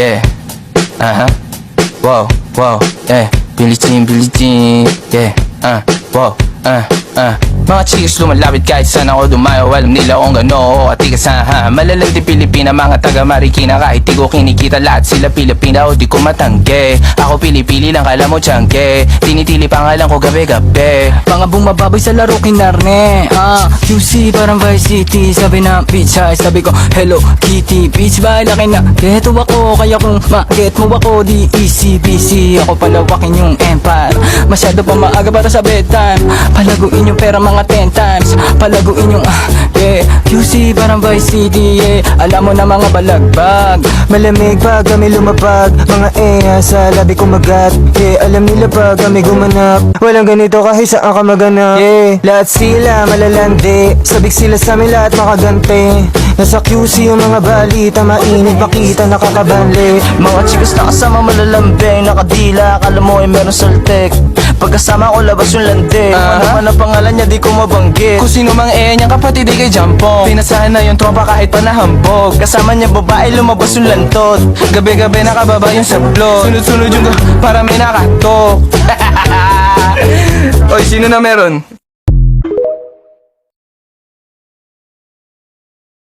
yeah. Wow, wow, yeah. Billie Jean, yeah. Wow, Mga chicks lumalapit kahit saan ako dumayo. Alam nila kung gano at tigasahan. Malalandi Pilipina, mga taga Marikina. Kahit di ko kinikita, lahat sila Pilipina. O di ko matangge, ako pili-pili lang, kala mo tiyangge. Tinitili pangalan ko gabi-gabi. Mga bumababoy sa laro kinarne. QC parang Vice City. Sabi na pizza, sabi ko Hello Kitty. Bitch ba laki na geto ako, kaya kung ma-get mo ako di easy busy. Ako palawakin yung empire, masyado pa maaga para sa bedtime. Palaguin yung pera mga 10 times. Palaguin yung yeah. QC parang Vice City, yeah. Alam mo na mga balagbag, Malamig pag kami lumapag, mga sa labi kumagat, yeah. Alam nila pag kami gumanap, walang ganito kahit saan ka maganap, yeah. Lahat sila malalandi, sabik sila sa amin lahat makagante. Nasa QC yung mga balita, mainit makita nakakabanli. Mga chicks na kasama malalambing, nakadila, akala mo ay meron saltek. Pagkasama ko labas yung lande. Ano man ang pangalan niya di ko mabanggit. Kung sino mang niyang kapatid di kay Jampong. Pinasahan na yung tropa kahit pa nahambog. Kasama niya babae lumabas yung lantot. Gabi-gabi nakababa yung sablot. Sunod-sunod yung para may nakatok. Oy, sino na meron?